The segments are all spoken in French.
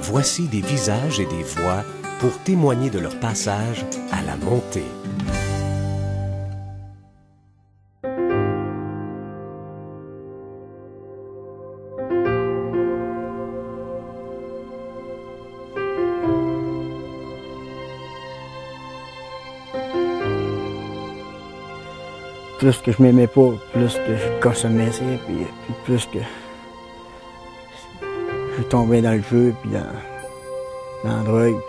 voici des visages et des voix pour témoigner de leur passage à la montée. Plus que je m'aimais pas, plus que je consommais ça, puis plus que je tombais dans le jeu, puis dans la drogue,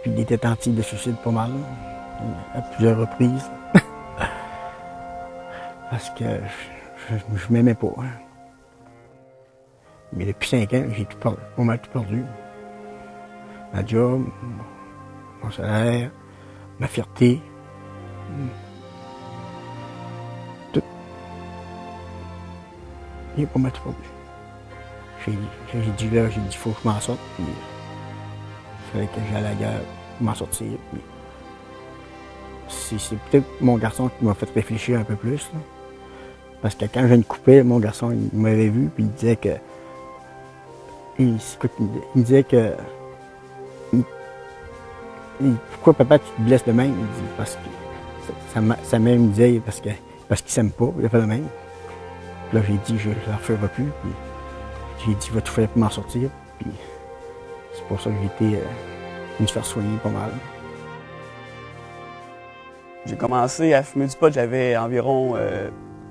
puis des tentatives de suicide pas mal, à plusieurs reprises. Parce que je m'aimais pas. Hein. Mais depuis 5 ans, j'ai pas mal tout perdu. Ma job, mon salaire, ma fierté. Tout. J'ai pas mal tout perdu. J'ai dit là, faut que je m'en sorte. Puis, il fallait que j'aille à la guerre pour m'en sortir. C'est peut-être mon garçon qui m'a fait réfléchir un peu plus. Là. Parce que quand je me coupais, mon garçon, il m'avait vu, puis il disait que. Il me disait que. Pourquoi papa tu te blesses de même? Il dit parce que sa mère me disait parce qu'il s'aime pas, il a fait de même. Puis là j'ai dit je ne le referai plus. Puis j'ai dit va tout faire pour m'en sortir. Puis c'est pour ça que j'ai été me faire soigner pas mal. J'ai commencé à fumer du pot, j'avais environ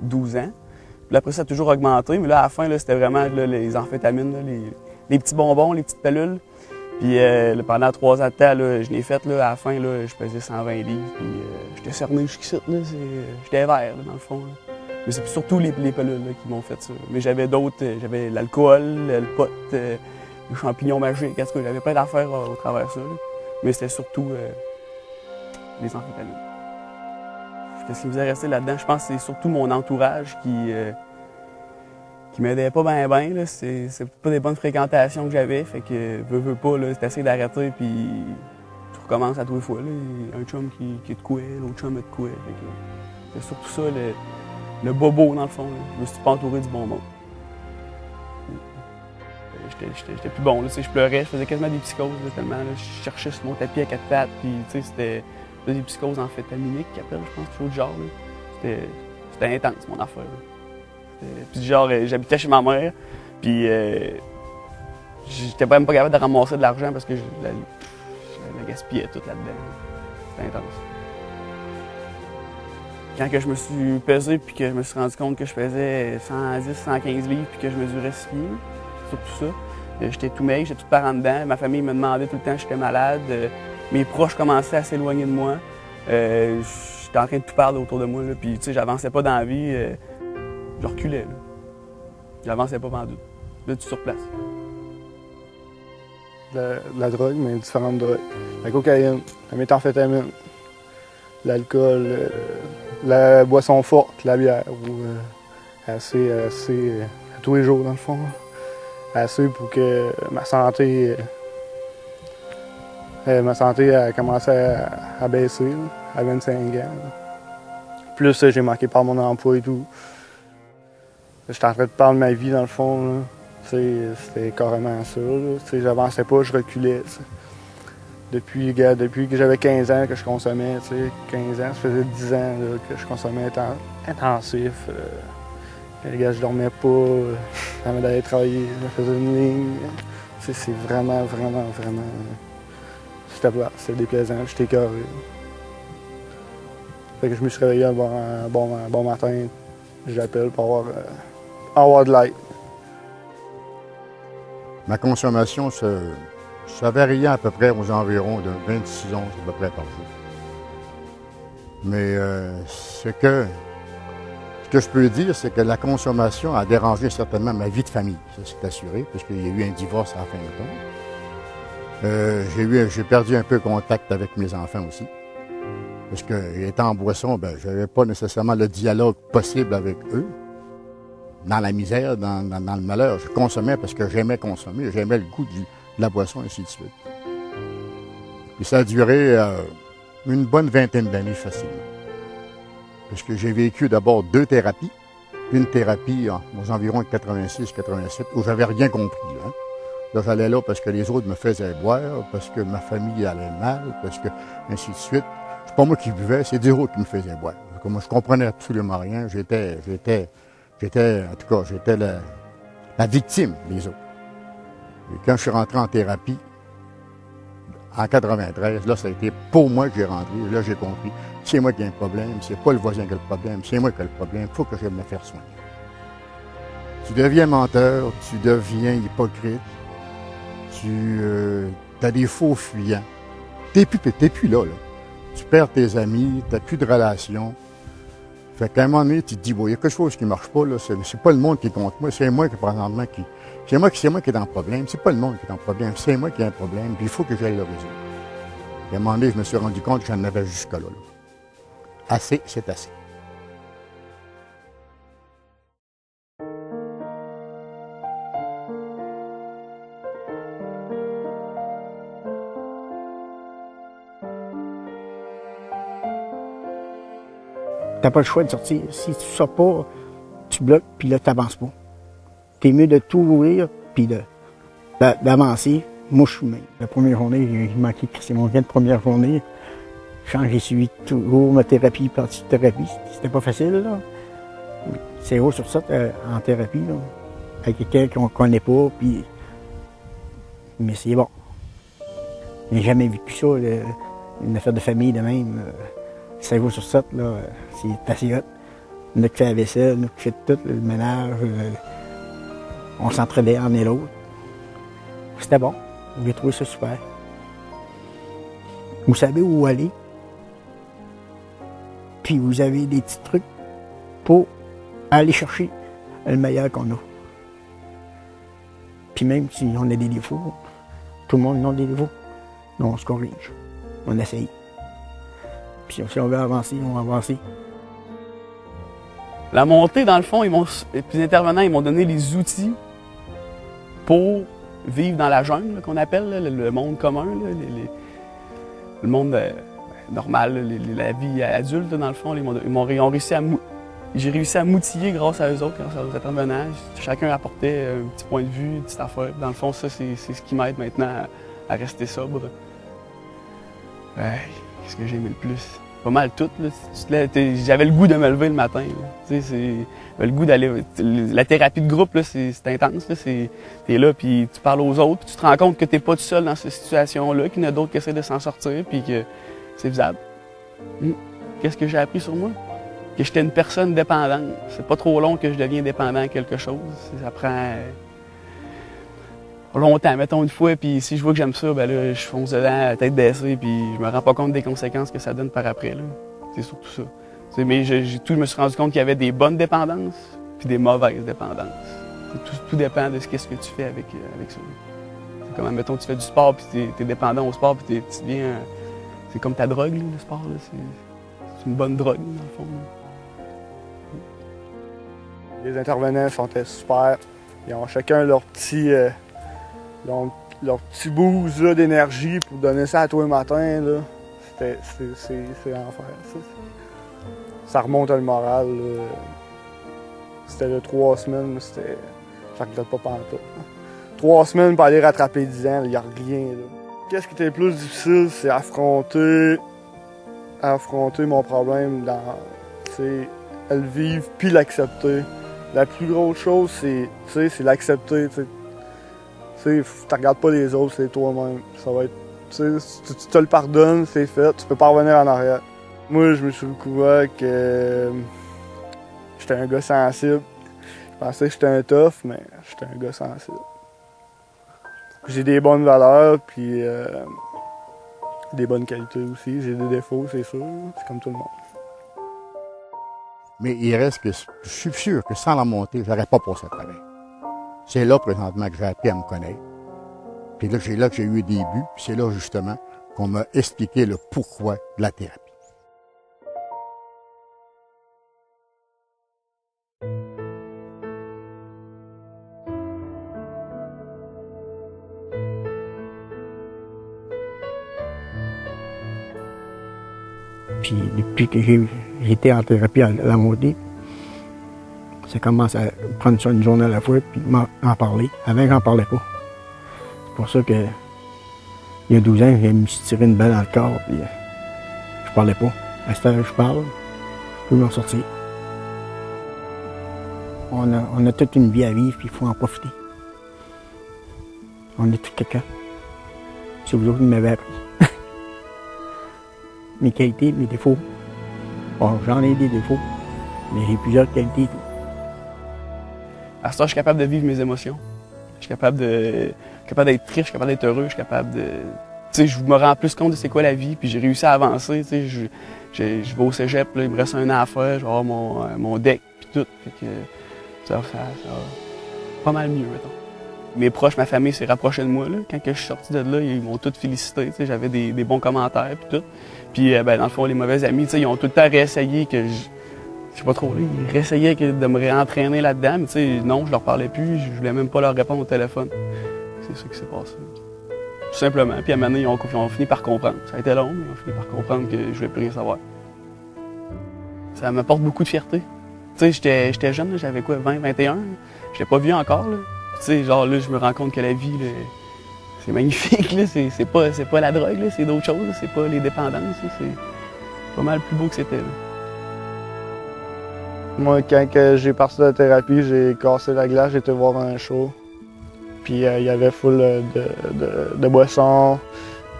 12 ans. Puis après ça a toujours augmenté, mais là à la fin c'était vraiment là, les amphétamines, là, les petits bonbons, les petites pilules. Puis pendant 3 ans de temps, là, je l'ai fait, là, à la fin, là, je pesais 120 livres, puis j'étais cerné jusqu'ici, j'étais vert, là, dans le fond. Là. Mais c'est surtout les pilules là, qui m'ont fait ça. Mais j'avais d'autres, j'avais l'alcool, le pot, les champignons magiques, en tout cas, j'avais plein d'affaires au travers de ça. Là. Mais c'était surtout les amphétamines. Qu'est-ce qui me faisait rester là-dedans? Je pense que c'est surtout mon entourage qui m'aidait pas bien. C'est pas des bonnes fréquentations que j'avais. Fait que, veux pas, c'est d'essayer d'arrêter, puis tu recommences à tous les fois. Là. Un chum qui te couait, l'autre chum te couait. C'est surtout ça, le bobo, dans le fond. Là. Je me suis pas entouré du bon monde. J'étais plus bon. Là. Je pleurais, je faisais quasiment des psychoses, là, tellement. Là, je cherchais sur mon tapis à 4 pattes, puis c'était des psychoses amphétaminiques qui appellent, je pense, quelque chose du genre. C'était intense, mon affaire. Là. Puis genre, j'habitais chez ma mère, puis j'étais même pas capable de ramasser de l'argent parce que je la gaspillais toute là-dedans. C'était intense. Quand que je me suis pesé puis que je me suis rendu compte que je pesais 110, 115 livres puis que je mesurais 6 pieds, surtout ça, j'étais tout maigre, j'étais tout par en dedans. Ma famille me demandait tout le temps si j'étais malade. Mes proches commençaient à s'éloigner de moi. J'étais en train de tout perdre autour de moi, là, puis j'avançais pas dans la vie. Je reculais, là. J'avançais pas vendu. Là, tu sur place. La drogue, mais différentes drogues. La cocaïne, la méthamphétamine, l'alcool, la boisson forte, la bière, assez à tous les jours, dans le fond. Assez pour que ma santé a commencé à baisser, là, à 25 ans. Là. Plus, j'ai manqué par mon emploi et tout. J'étais en train de parler de ma vie, dans le fond. C'était carrément ça. J'avançais pas, je reculais. T'sais. Depuis que j'avais 15 ans que je consommais, 15 ans, ça faisait 10 ans là, que je consommais intensif. Je dormais pas, j'avais d'aller travailler, je faisais une ligne. C'est vraiment... C'était plat, c'était déplaisant, j'étais écœuré. Fait que je me suis réveillé un bon matin, j'appelle pour avoir de l'aide. Ma consommation, ça variait à peu près aux environs de 26 onces à peu près par jour. Mais ce que je peux dire, c'est que la consommation a dérangé certainement ma vie de famille. Ça, c'est assuré, puisqu'il y a eu un divorce à la fin de temps. J'ai perdu un peu contact avec mes enfants aussi. Parce que, étant en boisson, je n'avais pas nécessairement le dialogue possible avec eux. Dans la misère, dans le malheur. Je consommais parce que j'aimais consommer, j'aimais le goût de la boisson, et ainsi de suite. Puis ça a duré une bonne vingtaine d'années facilement. Parce que j'ai vécu d'abord 2 thérapies. Une thérapie aux environs de 86-87, où j'avais rien compris. Hein. Là, j'allais là parce que les autres me faisaient boire, parce que ma famille allait mal, parce que ainsi de suite. C'est pas moi qui buvais, c'est des autres qui me faisaient boire. Moi, je comprenais absolument rien. J'étais la victime des autres. Et quand je suis rentré en thérapie, en 93, là, ça a été pour moi que j'ai rentré. Là, j'ai compris. C'est moi qui ai un problème, c'est pas le voisin qui a le problème, c'est moi qui ai le problème. Il faut que je me fasse soigner. Tu deviens menteur, tu deviens hypocrite, tu as des faux fuyants. T'es plus là. Tu perds tes amis, t'as plus de relations. Fait qu'à un moment donné, tu te dis, bon, il y a quelque chose qui marche pas, là. C'est pas le monde qui est contre moi, c'est moi qui, présentement, c'est moi qui est dans le problème. C'est pas le monde qui est dans le problème, c'est moi qui ai un problème, puis il faut que j'aille le résoudre. Et à un moment donné, je me suis rendu compte que j'en avais jusque-là. Assez, c'est assez. T'as pas le choix de sortir. Si tu sors pas, tu bloques, puis là, t'avances pas. T'es mieux de tout ouvrir, puis d'avancer. Moi, je suis même. La première journée, il manquait c'est mon gain de première journée. J'ai suivi toujours ma thérapie, partie de thérapie. C'était pas facile, là. C'est haut sur ça, en thérapie, là. Avec quelqu'un qu'on connaît pas, puis... Mais c'est bon. J'ai jamais vécu ça, une affaire de famille de même. C'est haut sur ça, là. C'est assez hot. Nous qui fait la vaisselle, nous qui fait tout, le ménage. On s'entraidait l'un et l'autre. C'était bon. J'ai trouvé ça super. Vous savez où aller. Puis vous avez des petits trucs pour aller chercher le meilleur qu'on a. Puis même si on a des défauts, tout le monde a des défauts. Donc on se corrige. On essaye. Puis si on veut avancer, on va avancer. La montée, dans le fond, les intervenants, ils m'ont donné les outils pour vivre dans la jungle, qu'on appelle, là, le monde commun, là, le monde normal, la vie adulte, dans le fond. J'ai réussi à m'outiller grâce à eux autres, grâce aux intervenants. Chacun apportait un petit point de vue, une petite affaire. Dans le fond, ça, c'est ce qui m'aide maintenant à rester sobre. Qu'est-ce que j'ai aimé le plus? Pas mal tout. J'avais le goût de me lever le matin. Le goût d'aller. La thérapie de groupe, c'est intense. T'es là, puis tu parles aux autres, puis tu te rends compte que t'es pas tout seul dans cette situation-là, qu'il y en a d'autres qui essaient de s'en sortir, puis que c'est faisable. Qu'est-ce que j'ai appris sur moi? Que j'étais une personne dépendante. C'est pas trop long que je deviens dépendant à quelque chose. Ça prend longtemps, mettons une fois, puis si je vois que j'aime ça, ben là, je fonce dedans, tête baissée, puis je me rends pas compte des conséquences que ça donne par après. C'est surtout ça. Mais je me suis rendu compte qu'il y avait des bonnes dépendances, puis des mauvaises dépendances. Tout dépend de ce que tu fais avec ça. C'est comme, mettons, tu fais du sport, puis t'es dépendant au sport, puis tu deviens... c'est comme ta drogue, le sport. C'est une bonne drogue, dans le fond. Les intervenants sont super. Ils ont chacun leur petit boost d'énergie pour donner ça à toi le matin. C'est l'enfer. Ça remonte le moral. Là. C'était de 3 semaines, ça regrette pas pantoute. 3 semaines pour aller rattraper 10 ans, il n'y a rien. Qu'est-ce qui était le plus difficile, c'est affronter mon problème, le vivre puis l'accepter. La plus grosse chose, c'est l'accepter. Tu regardes pas les autres, c'est toi-même. Ça va être. Tu te le pardonnes, c'est fait, tu peux pas revenir en arrière. Moi, je me suis découvert que j'étais un gars sensible. Je pensais que j'étais un tough, mais j'étais un gars sensible. J'ai des bonnes valeurs, puis des bonnes qualités aussi. J'ai des défauts, c'est sûr. C'est comme tout le monde. Mais il reste que je suis sûr que sans la montée, j'aurais pas passé à travers. C'est là, présentement, que j'ai appris à me connaître. Puis là, c'est là que j'ai eu des buts. Puis c'est là, justement, qu'on m'a expliqué le pourquoi de la thérapie. Puis depuis que j'ai été en thérapie à la montée, ça commence à prendre ça une journée à la fois, puis en parler. Avant, j'en parlais pas. pour ça que, il y a 12 ans, j'ai me suis tiré une balle dans le corps, puis je parlais pas. À cette heure, je parle, je peux m'en sortir. On a toute une vie à vivre, puis il faut en profiter. On est tout quelqu'un. C'est vous autres qui m'avez appris. Mes qualités, mes défauts. Bon, j'en ai des défauts, mais j'ai plusieurs qualités et tout. À ce temps, je suis capable de vivre mes émotions. Je suis capable d'être triste, je suis capable d'être heureux, je suis capable de... Tu sais, je me rends plus compte de c'est quoi la vie, puis j'ai réussi à avancer. Tu sais, je vais au cégep, là, il me reste 1 an à faire, je vais avoir mon deck, puis tout. Fait que ça va pas mal mieux, mettons. Mes proches, ma famille s'est rapprochée de moi. Là. Quand que je suis sorti de là, ils m'ont tous félicité. Tu sais, j'avais des bons commentaires, puis tout. Puis, ben, dans le fond, les mauvais amis, tu sais, ils ont tout le temps réessayé que je sais pas trop, là, ils réessayaient de me réentraîner là-dedans, mais tu sais, non, je leur parlais plus, je voulais même pas leur répondre au téléphone. C'est ça qui s'est passé. Tout simplement. Puis à un moment donné, ils ont fini par comprendre. Ça a été long, mais ils ont fini par comprendre que je voulais plus rien savoir. Ça m'apporte beaucoup de fierté. Tu sais, j'étais jeune, là, j'avais quoi, 20, 21? Je l'ai pas vu encore, là. Tu sais, genre là, je me rends compte que la vie, là, c'est magnifique, là. C'est pas la drogue, là, c'est d'autres choses, là. C'est pas les dépendances, là. C'est pas mal plus beau que c'était, là. Moi, quand j'ai parti de la thérapie, j'ai cassé la glace, j'ai été voir un show. Puis il y avait full de boissons.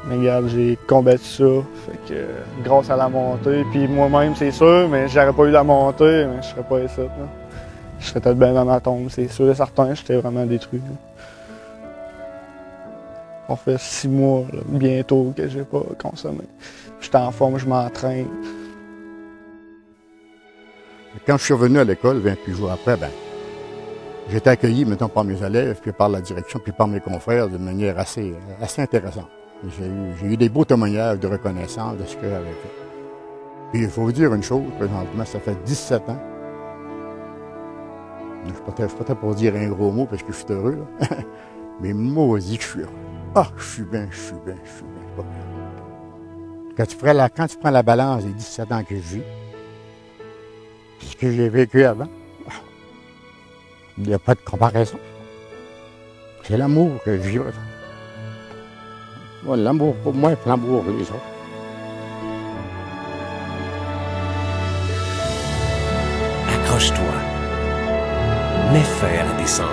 Mais regarde, j'ai combattu ça. Fait que grâce à la montée. Puis moi-même, c'est sûr, mais j'aurais pas eu la montée, mais je serais pas ici. Là. Je serais peut-être bien dans ma tombe, c'est sûr et certain. J'étais vraiment détruit. Là. On fait 6 mois là, bientôt que j'ai pas consommé. J'étais en forme, je m'entraîne. Quand je suis revenu à l'école, 28 jours après, ben, j'ai été accueilli, mettons, par mes élèves, puis par la direction, puis par mes confrères, de manière assez intéressante. J'ai eu des beaux témoignages de reconnaissance de ce que j'avais fait. Puis il faut vous dire une chose, présentement, ça fait 17 ans. Je suis peut-être pour dire un gros mot parce que je suis heureux, là. Mais maudit que je suis heureux. Ah, je suis bien, je suis bien. Pas bien. Quand tu prends la balance des 17 ans que je vis, ce que j'ai vécu avant, il n'y a pas de comparaison. C'est l'amour que je vis. Moi, l'amour pour moi et l'amour pour les autres. Accroche-toi. Mets fin à la descente.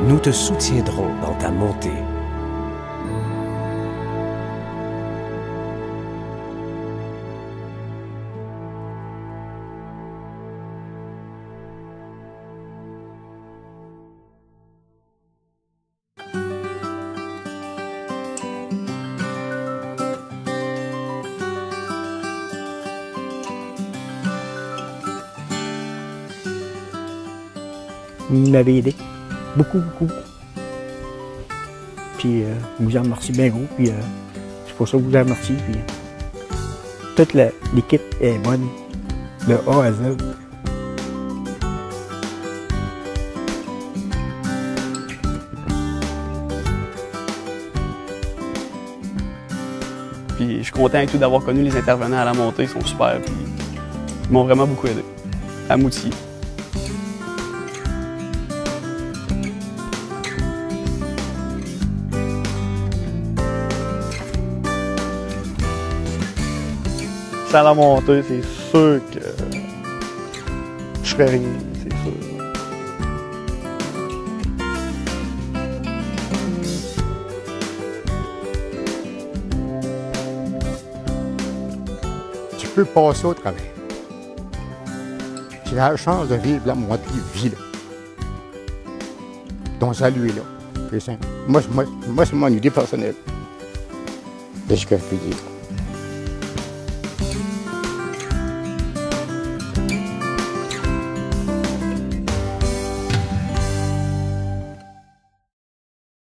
Nous te soutiendrons dans ta montée. Vous m'avez aidé. Beaucoup. Puis, je vous en remercie bien gros. Puis, c'est pour ça que je vous en remercie. Puis, toute l'équipe est bonne, de A à Z. Puis, je suis content et tout d'avoir connu les intervenants à la montée. Ils sont super. Puis, ils m'ont vraiment beaucoup aidé. À Moutier. Sans la montée, c'est sûr que je ferais rien, c'est sûr. Tu peux passer au travers. Tu as la chance de vivre la moitié vie-là. Ton salut est là. C'est simple. Moi, c'est mon idée personnelle. C'est ce que je peux dire.